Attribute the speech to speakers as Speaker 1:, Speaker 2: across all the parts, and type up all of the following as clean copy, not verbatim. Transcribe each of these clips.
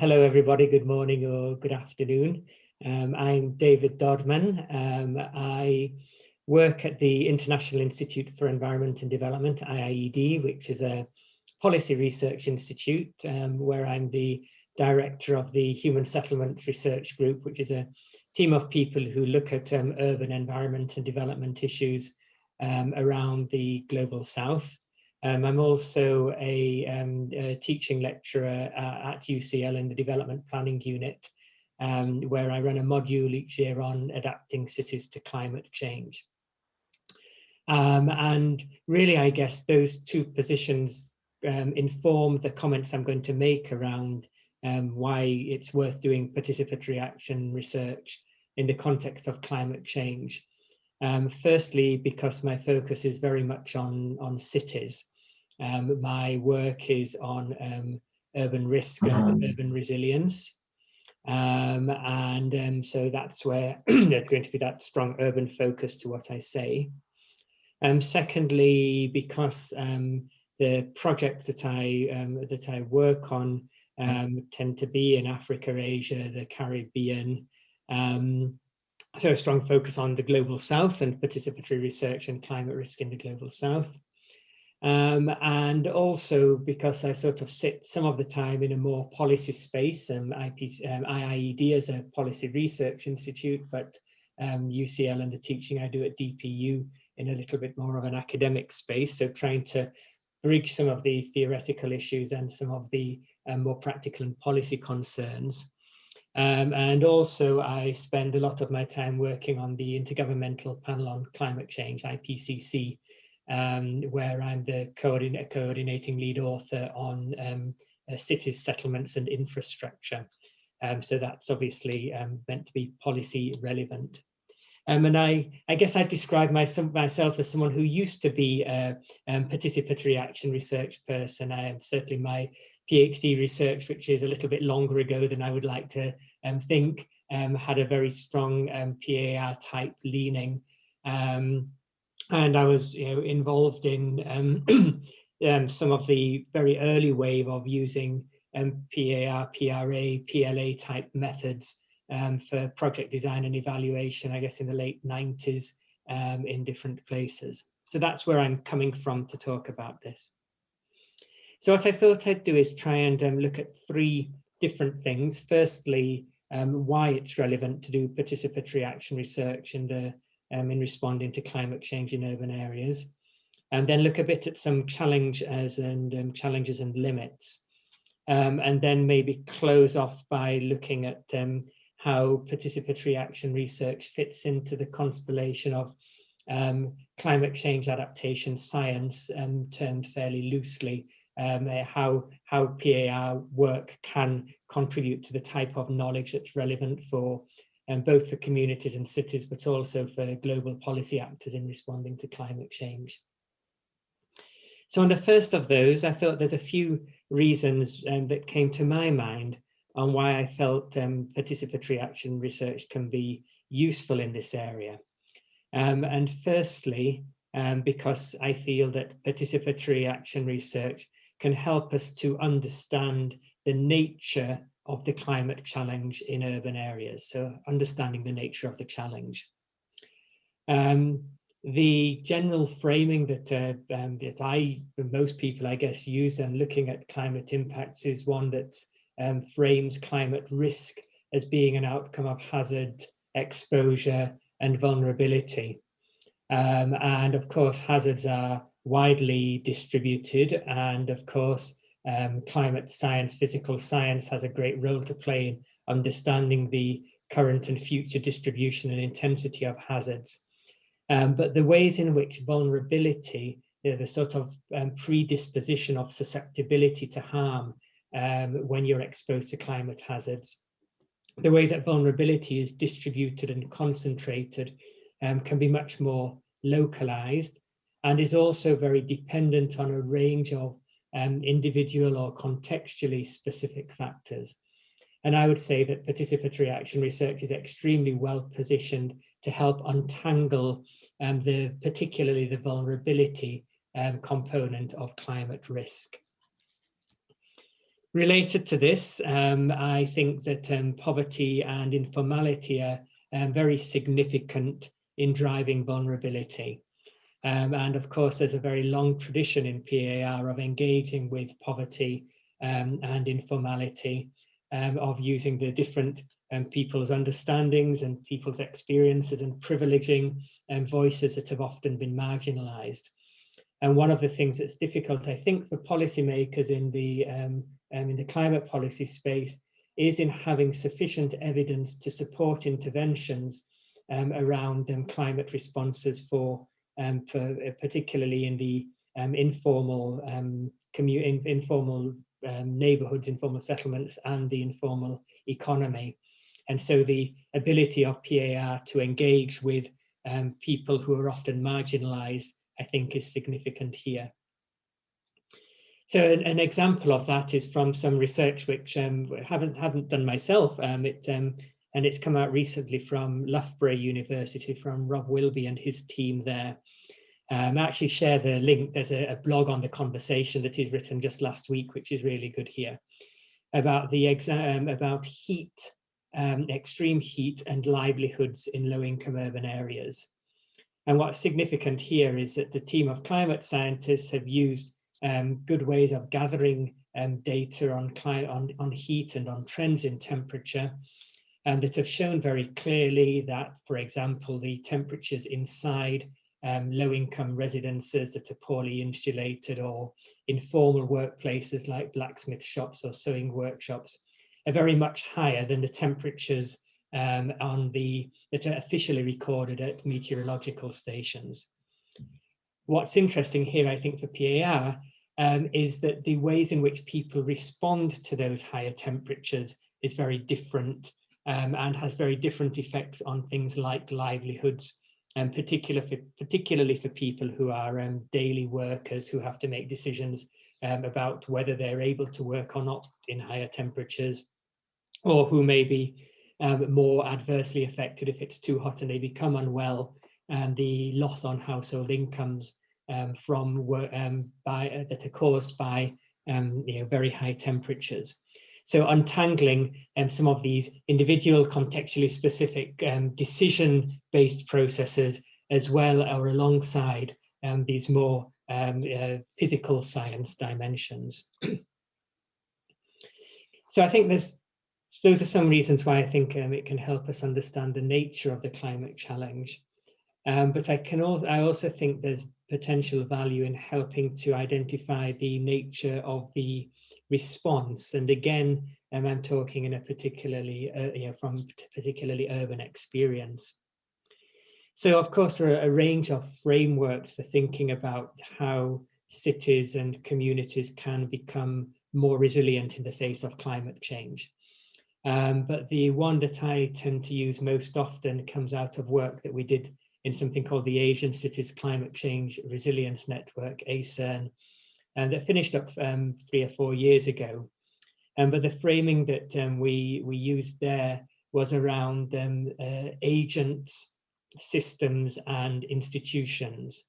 Speaker 1: Hello, everybody. Good morning or good afternoon. I'm David Dodman. I work at the International Institute for Environment and Development, IIED, which is a policy research institute where I'm the director of the Human Settlements Research Group, which is a team of people who look at urban environment and development issues around the global south. I'm also a teaching lecturer at UCL in the Development Planning Unit, where I run a module each year on adapting cities to climate change. And really, I guess those two positions inform the comments I'm going to make around why it's worth doing participatory action research in the context of climate change. Firstly, because my focus is very much on cities. My work is on urban risk and urban resilience. So that's where there's going to be that strong urban focus to what I say. Secondly, because the projects that I work on tend to be in Africa, Asia, the Caribbean. So a strong focus on the global south and participatory research and climate risk in the global south. And also because I sort of sit some of the time in a more policy space. IIED is a policy research institute, but UCL and the teaching I do at DPU in a little bit more of an academic space. So trying to bridge some of the theoretical issues and some of the more practical and policy concerns. And also I spend a lot of my time working on the Intergovernmental Panel on Climate Change, IPCC, where I'm the coordinating lead author on cities, settlements and infrastructure. So that's obviously meant to be policy relevant. And I guess I'd describe myself as someone who used to be a participatory action research person. I am certainly my PhD research, which is a little bit longer ago than I would like to think, had a very strong PAR type leaning. And I was involved in some of the very early wave of using PAR, PRA, PLA type methods for project design and evaluation, I guess in the late 90s in different places. So that's where I'm coming from to talk about this. So what I thought I'd do is try and look at three different things. Firstly, why it's relevant to do participatory action research and in responding to climate change in urban areas, and then look a bit at some challenges and limits, and then maybe close off by looking at how participatory action research fits into the constellation of climate change adaptation science, termed fairly loosely, how PAR work can contribute to the type of knowledge that's relevant for both for communities and cities, but also for global policy actors in responding to climate change. So on the first of those, I thought there's a few reasons that came to my mind on why I felt participatory action research can be useful in this area. And firstly, because I feel that participatory action research can help us to understand the nature of the climate challenge in urban areas, so understanding the nature of the challenge. The general framing that most people, I guess, use in looking at climate impacts is one that frames climate risk as being an outcome of hazard, exposure, and vulnerability. And of course, hazards are widely distributed, and of course, climate science, physical science has a great role to play in understanding the current and future distribution and intensity of hazards. But the ways in which vulnerability, the sort of predisposition of susceptibility to harm when you're exposed to climate hazards, the way that vulnerability is distributed and concentrated can be much more localized, and is also very dependent on a range of individual or contextually specific factors. And I would say that participatory action research is extremely well positioned to help untangle particularly the vulnerability component of climate risk. Related to this, I think that poverty and informality are very significant in driving vulnerability. And of course, there's a very long tradition in PAR of engaging with poverty and informality, of using the different people's understandings and people's experiences and privileging voices that have often been marginalized. And one of the things that's difficult, I think, for policymakers in the climate policy space is in having sufficient evidence to support interventions around climate responses for particularly in the informal neighborhoods, informal settlements, and the informal economy. And so the ability of PAR to engage with people who are often marginalized, I think, is significant here. So an example of that is from some research which I haven't done myself. And it's come out recently from Loughborough University, from Rob Wilby and his team there. I actually share the link. There's a blog on the conversation that he's written just last week, which is really good here, about the about heat, extreme heat and livelihoods in low-income urban areas. And what's significant here is that the team of climate scientists have used good ways of gathering data on heat and on trends in temperature, and that have shown very clearly that, for example, the temperatures inside low-income residences that are poorly insulated, or informal workplaces like blacksmith shops or sewing workshops, are very much higher than the temperatures that are officially recorded at meteorological stations. What's interesting here, I think, for PAR is that the ways in which people respond to those higher temperatures is very different, and has very different effects on things like livelihoods, and particularly for people who are daily workers who have to make decisions about whether they're able to work or not in higher temperatures, or who may be more adversely affected if it's too hot and they become unwell, and the loss on household incomes that are caused by very high temperatures. So untangling some of these individual, contextually specific decision-based processes, as well or alongside these more physical science dimensions. So I think those are some reasons why I think it can help us understand the nature of the climate challenge. But I also think there's potential value in helping to identify the nature of the response. And again, I'm talking in a from particularly urban experience. So of course, there are a range of frameworks for thinking about how cities and communities can become more resilient in the face of climate change. But the one that I tend to use most often comes out of work that we did in something called the Asian Cities Climate Change Resilience Network, ACERN, and that finished up 3 or 4 years ago. But the framing that we used there was around agents, systems, and institutions.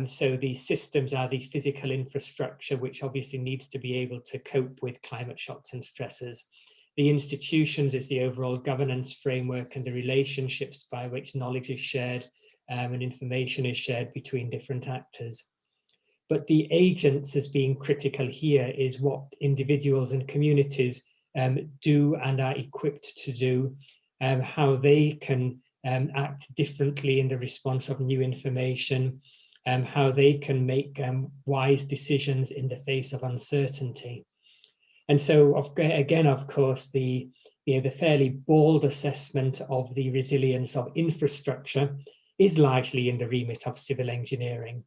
Speaker 1: So the systems are the physical infrastructure, which obviously needs to be able to cope with climate shocks and stresses. The institutions is the overall governance framework and the relationships by which knowledge is shared and information is shared between different actors. But the agents as being critical here is what individuals and communities do and are equipped to do, how they can act differently in the response of new information, how they can make wise decisions in the face of uncertainty. And so, again, of course, the fairly bold assessment of the resilience of infrastructure is largely in the remit of civil engineering.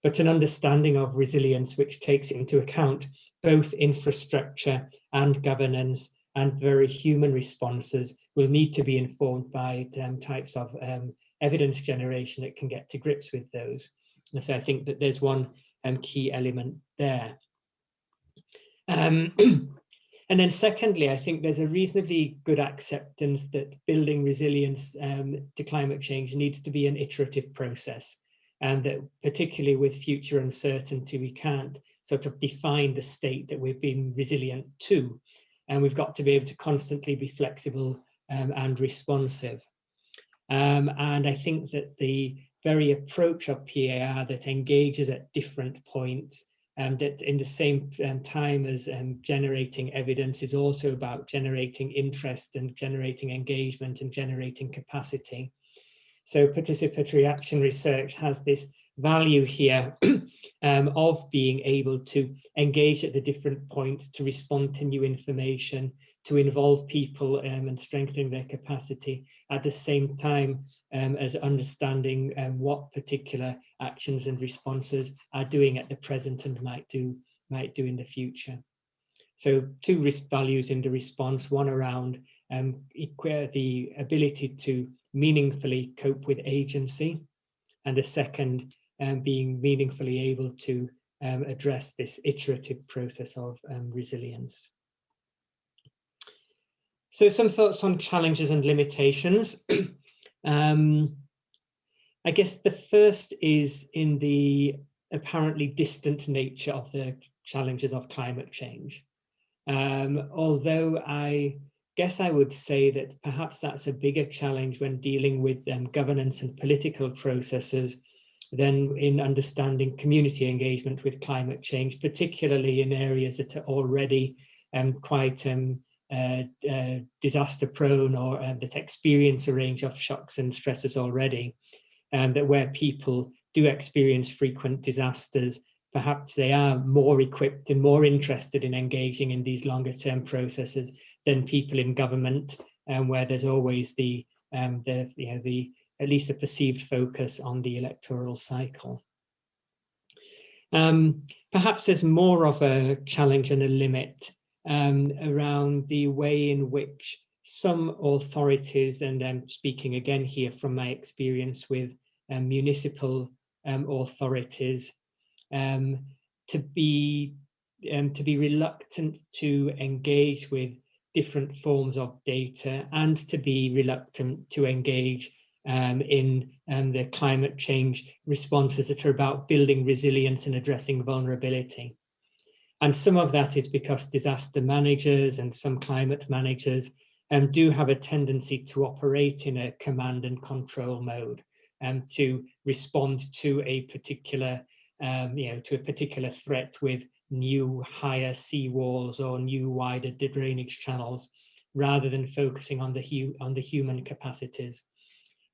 Speaker 1: But an understanding of resilience which takes into account both infrastructure and governance and very human responses will need to be informed by types of evidence generation that can get to grips with those. And so I think that there's one key element there. And then secondly, I think there's a reasonably good acceptance that building resilience to climate change needs to be an iterative process, and that particularly with future uncertainty, we can't sort of define the state that we've been resilient to. And we've got to be able to constantly be flexible and responsive. And I think that the very approach of PAR that engages at different points, that in the same time as generating evidence, is also about generating interest and generating engagement and generating capacity. So participatory action research has this value here of being able to engage at the different points, to respond to new information, to involve people and strengthening their capacity, at the same time as understanding what particular actions and responses are doing at the present and might do in the future. So two values in the response, one around the ability to meaningfully cope with agency, and the second being meaningfully able to address this iterative process of resilience. So some thoughts on challenges and limitations. I guess the first is in the apparently distant nature of the challenges of climate change. Although I guess I would say that perhaps that's a bigger challenge when dealing with governance and political processes than in understanding community engagement with climate change, particularly in areas that are already quite disaster prone, or that experience a range of shocks and stresses already, that where people do experience frequent disasters, perhaps they are more equipped and more interested in engaging in these longer term processes than people in government, where there's always the at least a perceived focus on the electoral cycle. Perhaps there's more of a challenge and a limit around the way in which some authorities, and I'm speaking again here from my experience with municipal authorities, to be reluctant to engage with different forms of data, and to be reluctant to engage in the climate change responses that are about building resilience and addressing vulnerability. And some of that is because disaster managers and some climate managers do have a tendency to operate in a command and control mode, and to respond to a particular threat with new higher seawalls or new wider drainage channels, rather than focusing on the human capacities.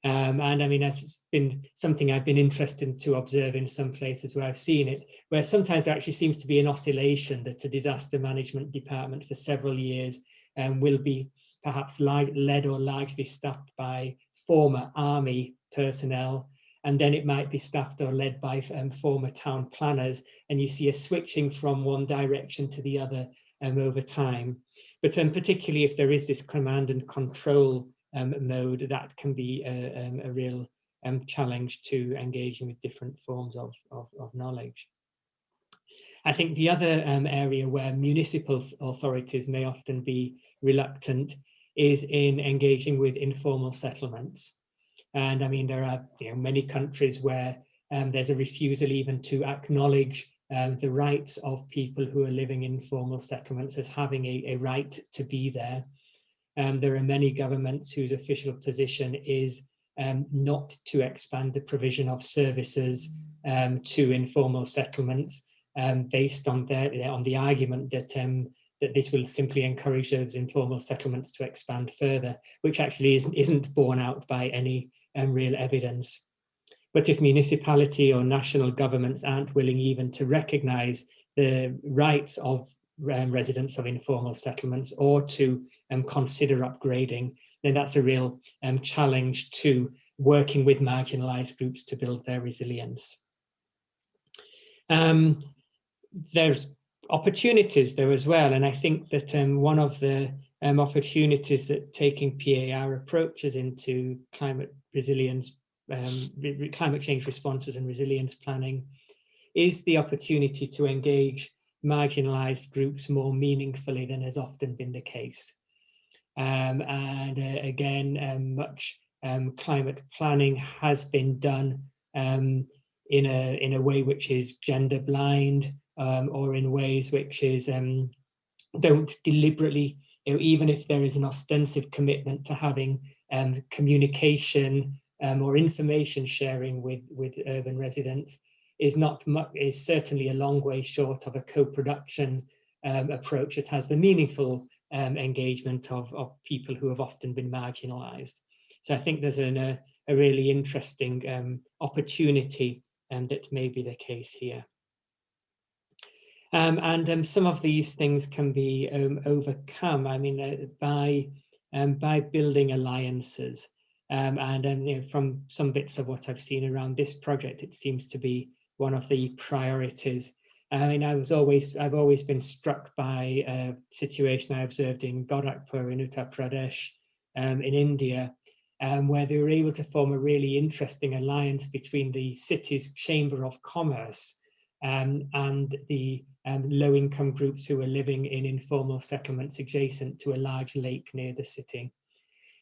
Speaker 1: And I mean, it's been something I've been interested to observe in some places where I've seen it, where sometimes there actually seems to be an oscillation that a disaster management department for several years will be perhaps led or largely staffed by former army personnel, and then it might be staffed or led by former town planners, and you see a switching from one direction to the other over time. But particularly if there is this command and control mode, that can be a real challenge to engaging with different forms of knowledge. I think the other area where municipal authorities may often be reluctant is in engaging with informal settlements. And I mean, there are many countries where there's a refusal even to acknowledge the rights of people who are living in informal settlements as having a right to be there. There are many governments whose official position is not to expand the provision of services to informal settlements, based on the argument that this will simply encourage those informal settlements to expand further, which actually isn't borne out by any real evidence. But if municipality or national governments aren't willing even to recognise the rights of residents of informal settlements, or to consider upgrading, then that's a real challenge to working with marginalised groups to build their resilience. There's opportunities there as well, and I think that one of the opportunities that taking PAR approaches into climate resilience, climate change responses and resilience planning, is the opportunity to engage marginalised groups more meaningfully than has often been the case. Again, much climate planning has been done in a way which is gender blind, or in ways which is don't deliberately, even if there is an ostensive commitment to having communication or information sharing with urban residents, is not much, is certainly a long way short of a co-production approach that has the meaningful engagement of people who have often been marginalized. So I think there's a really interesting opportunity that may be the case here. And some of these things can be overcome, I mean, by building alliances. And you know, from some bits of what I've seen around this project, it seems to be one of the priorities. I mean, I've always been struck by a situation I observed in Gorakhpur in Uttar Pradesh in India, where they were able to form a really interesting alliance between the city's Chamber of Commerce and the low-income groups who were living in informal settlements adjacent to a large lake near the city.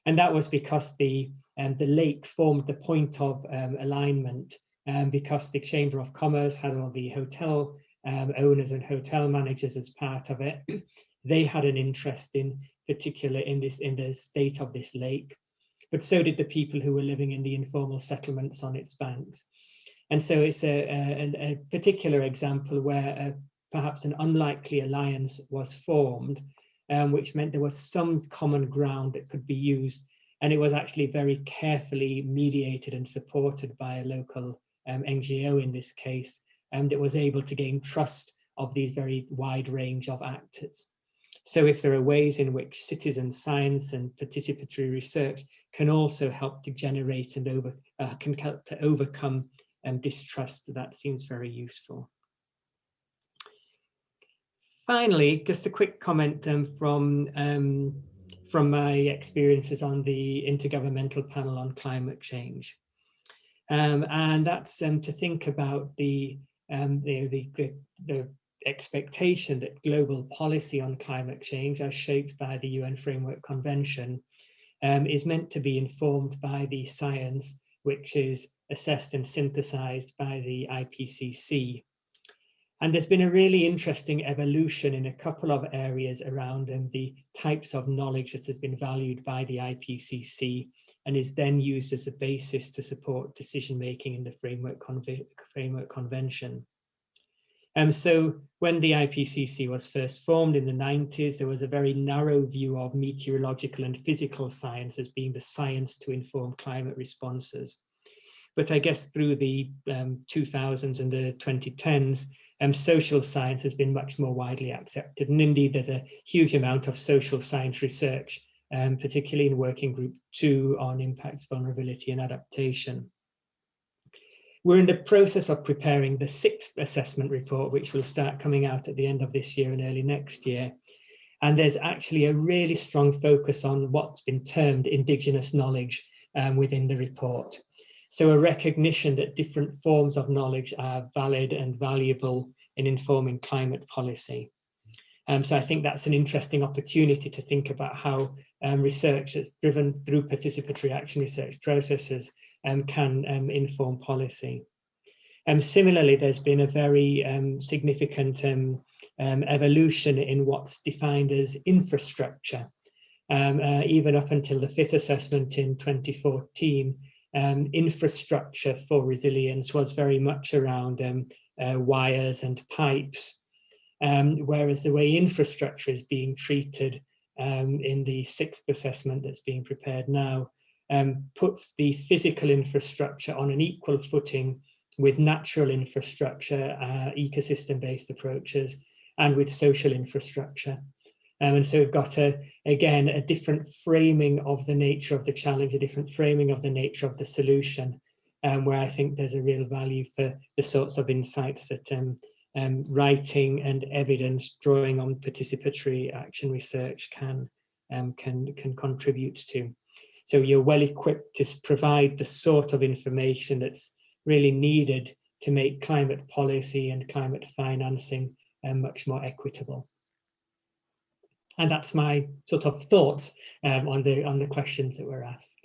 Speaker 1: And that was because the lake formed the point of alignment, because the Chamber of Commerce had all the hotel owners and hotel managers as part of it. They had an interest in particular in the state of this lake, but so did the people who were living in the informal settlements on its banks. And so it's a particular example where perhaps an unlikely alliance was formed, which meant there was some common ground that could be used. And it was actually very carefully mediated and supported by a local NGO in this case, that was able to gain trust of these very wide range of actors. So if there are ways in which citizen science and participatory research can also help to generate and can help to overcome distrust, that seems very useful. Finally, just a quick comment from my experiences on the Intergovernmental Panel on Climate Change, and that's to think about the expectation that global policy on climate change, as shaped by the UN Framework Convention, is meant to be informed by the science which is assessed and synthesized by the IPCC. And there's been a really interesting evolution in a couple of areas around the types of knowledge that has been valued by the IPCC and is then used as a basis to support decision-making in the Framework Convention. So when the IPCC was first formed in the 90s, there was a very narrow view of meteorological and physical science as being the science to inform climate responses. But I guess through the 2000s and the 2010s, social science has been much more widely accepted. And indeed, there's a huge amount of social science research, particularly in Working Group 2 on impacts, vulnerability and adaptation. We're in the process of preparing the 6th assessment report, which will start coming out at the end of this year and early next year. And there's actually a really strong focus on what's been termed indigenous knowledge within the report. So a recognition that different forms of knowledge are valid and valuable in informing climate policy. So I think that's an interesting opportunity to think about how research that's driven through participatory action research processes can inform policy. Similarly, there's been a very significant evolution in what's defined as infrastructure. Even up until the 5th assessment in 2014, infrastructure for resilience was very much around wires and pipes, whereas the way infrastructure is being treated in the 6th assessment that's being prepared now puts the physical infrastructure on an equal footing with natural infrastructure, ecosystem-based approaches, and with social infrastructure. And so we've got, again, a different framing of the nature of the challenge, a different framing of the nature of the solution, where I think there's a real value for the sorts of insights that writing and evidence drawing on participatory action research can contribute to. So you're well equipped to provide the sort of information that's really needed to make climate policy and climate financing much more equitable. And that's my sort of thoughts on the questions that were asked.